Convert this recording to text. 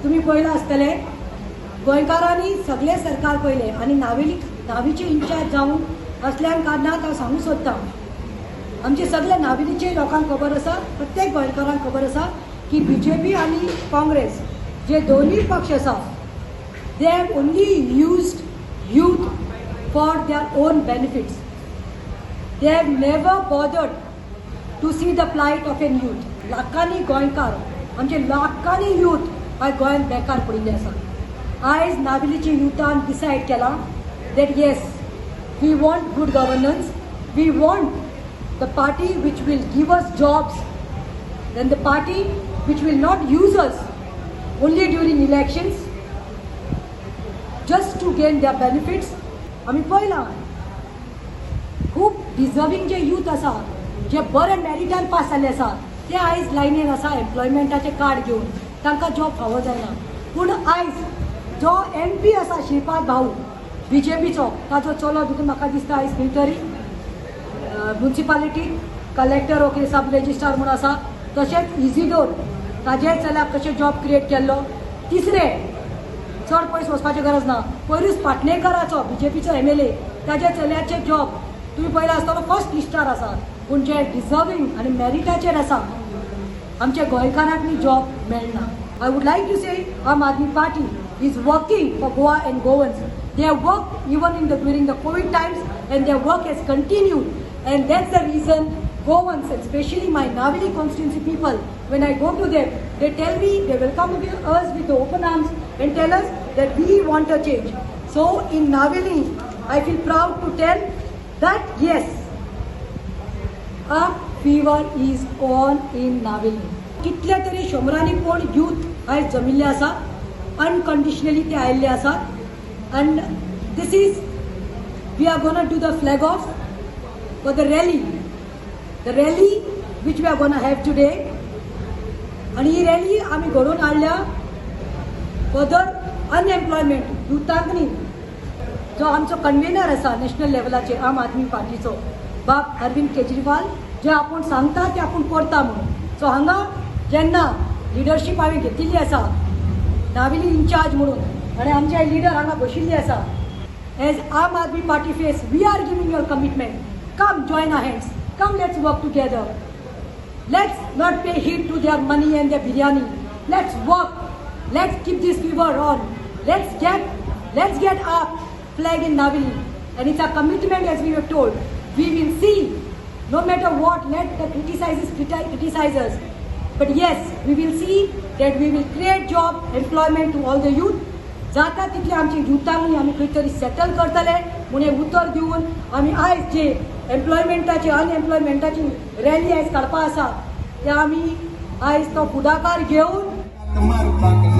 तुम्ही पळयलां आसतलें गोंयकारांनी सगळे सरकार पळयले आनी नावेलीचे इन्चार्ज जावन असल्यान कारणाक हांव सांगूंक सोदतां आमचे सगळे नावेलीचे लोकांक खबर आसा प्रत्येक गोंयकारांक खबर आसा की बीजेपी आनी काँग्रेस जे दोनूय पक्ष आसा they have only used youth for their own benefits. They have never bothered to see the plight of an youth. लाखांनी गोंयकार आमचे लाखांनी यूथ आयज गोंयांत बेकार पडिल्ले आसा. आयज नावेलीचे युथान डिसायड केला that yes, we want good governance, we want the party which will give us jobs, then the party which will not use us only during elections just to gain their benefits. आमी पळयलां खूब deserving जे youth आसा जे बरे मेरिटान pass जाल्ले आसा ते आयज लायनीन आसा एम्प्लॉयमेंटाचे कार्ड घेवन तांकां जॉब फावो जायना. पूण आयज जो MP आसा श्रीपाद भाऊ बीजेपीचो ताजो चलो देखून म्हाका दिसता आयज खंय तरी म्युन्सिपालिटी कलेक्टर वो कितें सब रेजिस्ट्रार म्हूण आसा. तशेंच इजिडोर ताजे चल्याक कशें जॉब क्रिएट केल्लो. तिसरे चड पयस वचपाची गरज ना पयरूच पाटणेकराचो बीजेपीचो MLA ताजे चल्याचे जॉब तुमी पळयला आसतलो फर्स्ट लिस्टार आसा. पूण जे डिजर्विंग आनी मेरिटाचेर आसा आमच्या गोंयकारांक जॉब मेळना. I would like to say Aam Aadmi Party is working for Goa and Goans. They have worked even during the COVID times and their work has continued. And that's the reason Goans, especially my Navili constituency people, when I go to them, they tell me they welcome us with the open arms and tell us that we want a change. So in Navili, I feel proud to tell that yes, a fever is on in Navili. कितल्या तरी शंबरांनी कोण youth आयज जमिल्ले आसा unconditionally ते आयिल्ले आसात. And this is we are gonna do the flag off for the rally which we are gonna have today. आनी ही रॅली आमी घडोवन हाडल्या फॉर अनएम्प्लॉयमेंट युथांक न्ही. जो आमचो कन्व्हेनर आसा नॅशनल लेवलाचेर आम आदमी पार्टीचो बाब अरविंद केजरीवाल जे आपूण सांगता ते आपूण करता म्हणून. सो हांगा जेन्ना लिडरशीप हांवें घेतिल्ली आसा नावेली इन्चार्ज म्हणून आनी आमचे लिडर हांगा बशिल्ले आसा as Aam Aadmi Party face we are giving your commitment. Come join our hands, come let's work together. Let's not pay heed to their money and their biryani. Let's work, let's keep this fever on. Let's get up flag in Navili, and it's a commitment as we were told. We will see, no matter what, let the criticize us. But yes, we will see that we will create job, employment to all the youth. जाता तितले आमचे युथांक आमी खंय तरी settle करतले म्हणून उतर दिवन आमी आयज जे एम्प्लॉयमेंटाची अनएम्प्लॉयमेंटाची रॅली आयज काडपा आसा ते आमी आयज तो फुडाकार घेवन